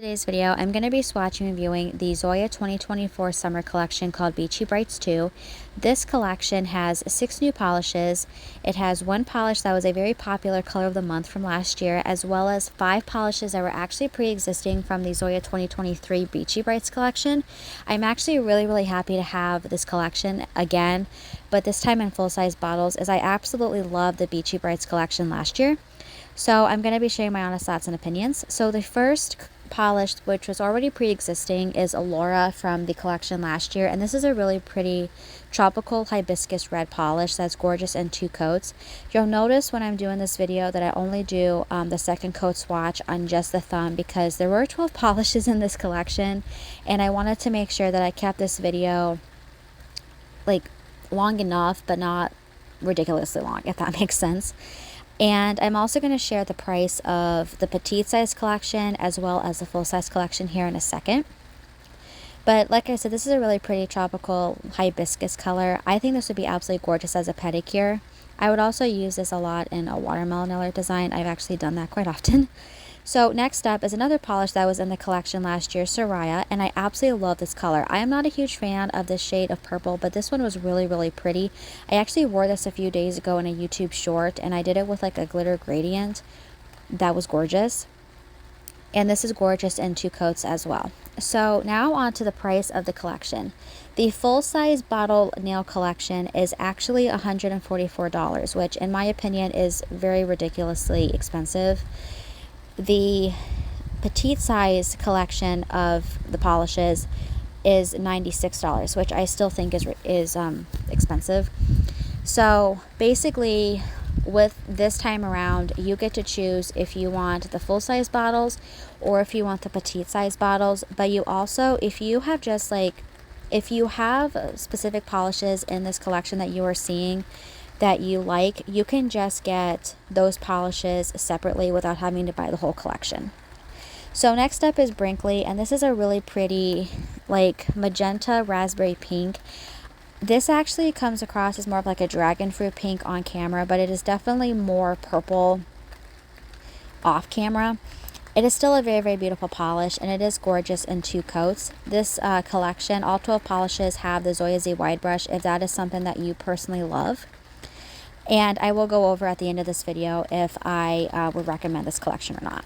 Today's video, I'm going to be swatching and reviewing the Zoya 2024 summer collection called Beachy Brights 2. This collection has 6 new polishes. It has 1 polish that was a very popular color of the month from last year, as well as 5 polishes that were actually pre-existing from the Zoya 2023 Beachy Brights collection. I'm actually really happy to have this collection again, but this time in full-size bottles, as I absolutely loved the Beachy Brights collection last year. So I'm going to be sharing my honest thoughts and opinions. So the first polish, which was already pre-existing, is Allura from the collection last year, and this is a really pretty tropical hibiscus red polish that's gorgeous in 2 coats. You'll notice when I'm doing this video that I only do the second coat swatch on just the thumb because there were 12 polishes in this collection, and I wanted to make sure that I kept this video like long enough but not ridiculously long, if that makes sense. And I'm also going to share the price of the petite size collection as well as the full size collection here in a second. But like I said, this is a really pretty tropical hibiscus color. I think this would be absolutely gorgeous as a pedicure. I would also use this a lot in a watermelon alert design. I've actually done that quite often. So next up is another polish that was in the collection last year, Zoya, and I absolutely love this color. I am not a huge fan of this shade of purple, but this one was really pretty. I actually wore this a few days ago in a YouTube short, and I did it with like a glitter gradient. That was gorgeous. And this is gorgeous in 2 coats as well. So now on to the price of the collection. The full-size bottle nail collection is actually $144, which in my opinion is very ridiculously expensive. The petite size collection of the polishes is $96, which I still think is expensive. So basically, with this time around, you get to choose if you want the full-size bottles or if you want the petite size bottles. But you also, if you have specific polishes in this collection that you are seeing that you like, you can just get those polishes separately without having to buy the whole collection. So next up is Brinkley, and this is a really pretty like magenta raspberry pink. This actually comes across as more of like a dragon fruit pink on camera, but it is definitely more purple off camera. It is still a very beautiful polish, and it is gorgeous in 2 coats. This collection, all 12 polishes have the Zoya Z wide brush if that is something that you personally love. And I will go over at the end of this video if I would recommend this collection or not.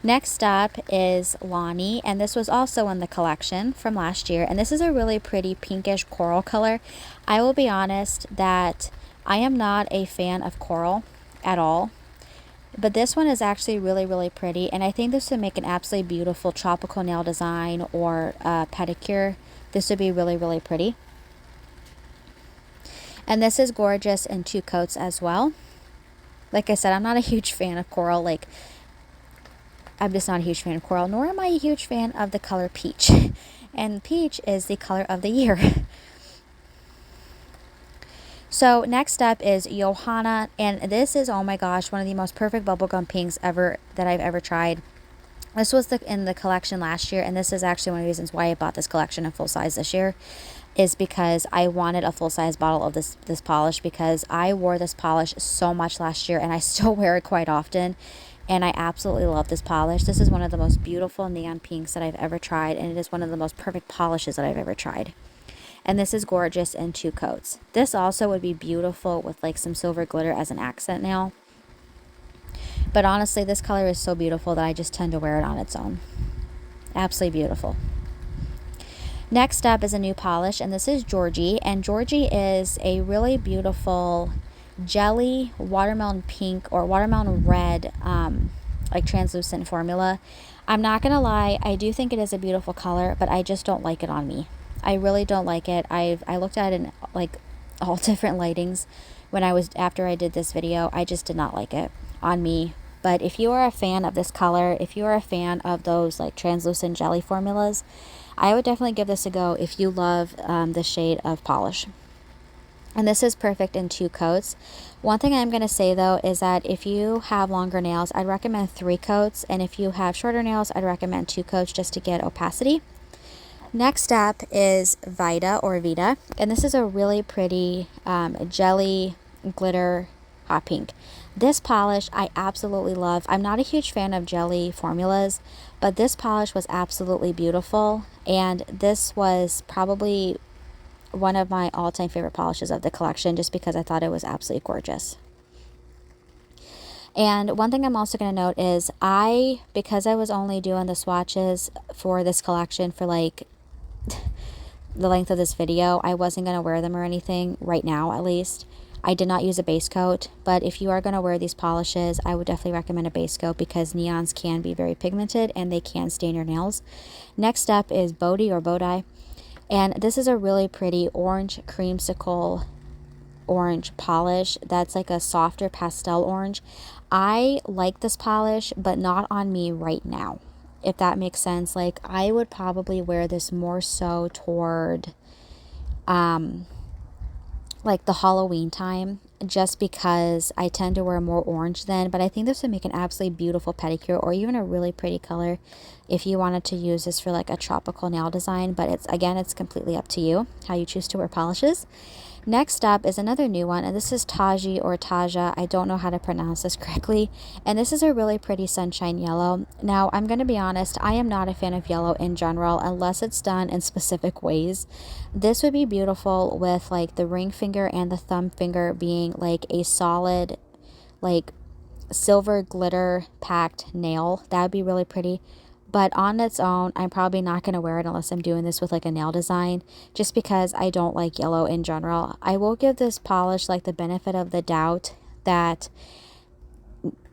Next up is Lonnie, and this was also in the collection from last year. And this is a really pretty pinkish coral color. I will be honest that I am not a fan of coral at all. But this one is actually really pretty. And I think this would make an absolutely beautiful tropical nail design or pedicure. This would be really pretty. And this is gorgeous in 2 coats as well. Like I said, I'm not a huge fan of coral. I'm just not a huge fan of coral, nor am I a huge fan of the color peach. And peach is the color of the year. So next up is Johanna, and this is, oh my gosh, one of the most perfect bubblegum pinks ever that I've ever tried. This was in the collection last year, and this is actually one of the reasons why I bought this collection in full size this year, is because I wanted a full-size bottle of this polish because I wore this polish so much last year, and I still wear it quite often, and I absolutely love this polish. This is one of the most beautiful neon pinks that I've ever tried, and it is one of the most perfect polishes that I've ever tried. And this is gorgeous in 2 coats. This also would be beautiful with like some silver glitter as an accent nail. But honestly, this color is so beautiful that I just tend to wear it on its own. Absolutely beautiful. Next up is a new polish, and this is Georgie. And Georgie is a really beautiful jelly watermelon pink or watermelon red, like translucent formula. I'm not going to lie, I do think it is a beautiful color, but I just don't like it on me. I really don't like it. I looked at it in like all different lightings after I did this video. I just did not like it on me. But if you are a fan of this color, if you are a fan of those like translucent jelly formulas, I would definitely give this a go if you love the shade of polish. And this is perfect in 2 coats. One thing I'm going to say though is that if you have longer nails, I'd recommend 3 coats. And if you have shorter nails, I'd recommend 2 coats just to get opacity. Next up is Vita or Vita. And this is a really pretty jelly glitter hot pink. This polish I absolutely love. I'm not a huge fan of jelly formulas, But this polish was absolutely beautiful, and this was probably one of my all-time favorite polishes of the collection, just because I thought it was absolutely gorgeous. And one thing I'm also going to note is because I was only doing the swatches for this collection for like the length of this video, I wasn't going to wear them or anything right now, at least. I did not use a base coat, but if you are going to wear these polishes, I would definitely recommend a base coat because neons can be very pigmented and they can stain your nails. Next up is Bodhi or Bodhi, and this is a really pretty orange creamsicle orange polish that's like a softer pastel orange. I like this polish, but not on me right now, if that makes sense. Like, I would probably wear this more so toward like the Halloween time, just because I tend to wear more orange then. But I think this would make an absolutely beautiful pedicure, or even a really pretty color if you wanted to use this for like a tropical nail design. But it's completely up to you how you choose to wear polishes. Next up is another new one, and this is Taji or Taja. I don't know how to pronounce this correctly. And this is a really pretty sunshine yellow. Now, I'm going to be honest, I am not a fan of yellow in general unless it's done in specific ways. This would be beautiful with like the ring finger and the thumb finger being like a solid, like silver glitter packed nail. That would be really pretty. But on its own, I'm probably not going to wear it unless I'm doing this with like a nail design, just because I don't like yellow in general. I will give this polish like the benefit of the doubt that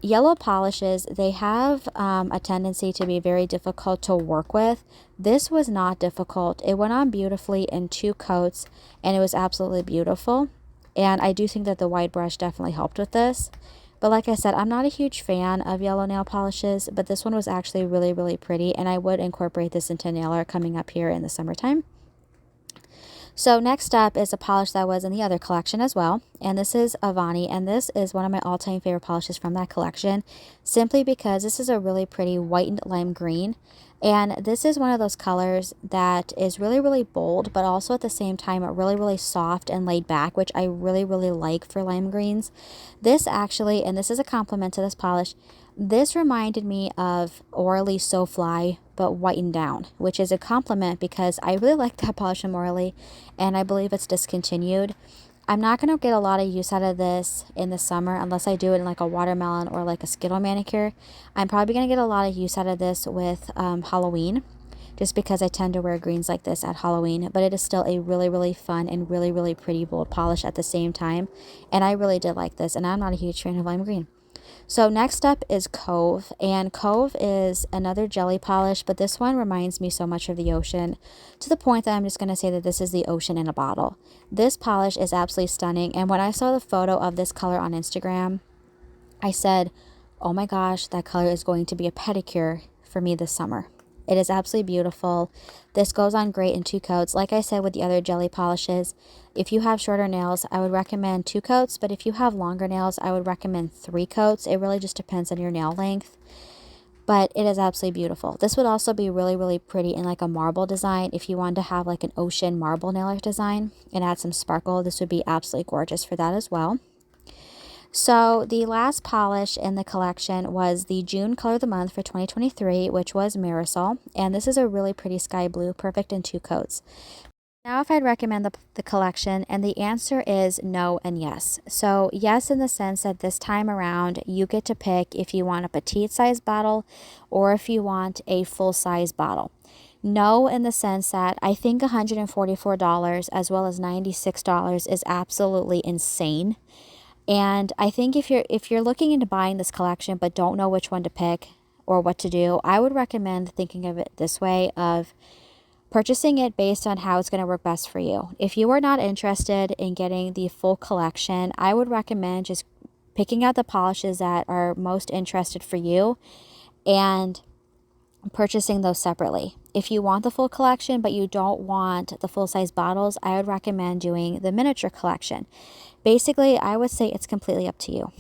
yellow polishes, they have a tendency to be very difficult to work with. This was not difficult. It went on beautifully in 2 coats, and it was absolutely beautiful. And I do think that the wide brush definitely helped with this. But like I said, I'm not a huge fan of yellow nail polishes, but this one was actually really, really pretty, and I would incorporate this into nail art coming up here in the summertime. So next up is a polish that was in the other collection as well, and this is Avani, and this is one of my all-time favorite polishes from that collection, simply because this is a really pretty whitened lime green, and this is one of those colors that is really, really bold, but also at the same time really, really soft and laid back, which I really, really like for lime greens. This actually, and this is a compliment to this polish, this reminded me of Orly So Fly, but whitened down, which is a compliment because I really like that polish from Orly, and I believe it's discontinued. I'm not going to get a lot of use out of this in the summer unless I do it in like a watermelon or like a Skittle manicure. I'm probably going to get a lot of use out of this with Halloween, just because I tend to wear greens like this at Halloween, but it is still a really, really fun and really, really pretty bold polish at the same time, and I really did like this, and I'm not a huge fan of lime green. So next up is Cove, and Cove is another jelly polish, but this one reminds me so much of the ocean, to the point that I'm just going to say that this is the ocean in a bottle. This polish is absolutely stunning, and when I saw the photo of this color on Instagram, I said, oh my gosh, that color is going to be a pedicure for me this summer. It is absolutely beautiful. This goes on great in 2 coats. Like I said with the other jelly polishes, if you have shorter nails, I would recommend 2 coats, but if you have longer nails, I would recommend 3 coats. It really just depends on your nail length, but it is absolutely beautiful. This would also be really, really pretty in like a marble design. If you wanted to have like an ocean marble nail art design and add some sparkle, this would be absolutely gorgeous for that as well. So the last polish in the collection was the June color of the month for 2023, which was Marisol. And this is a really pretty sky blue, perfect in 2 coats. Now, if I'd recommend the collection, and the answer is no and yes. So yes, in the sense that this time around, you get to pick if you want a petite size bottle or if you want a full size bottle. No, in the sense that I think $144 as well as $96 is absolutely insane. And I think if you're looking into buying this collection but don't know which one to pick or what to do, I would recommend thinking of it this way, of purchasing it based on how it's going to work best for you. If you are not interested in getting the full collection, I would recommend just picking out the polishes that are most interested for you and purchasing those separately. If you want the full collection but you don't want the full size bottles, I would recommend doing the miniature collection. Basically, I would say it's completely up to you.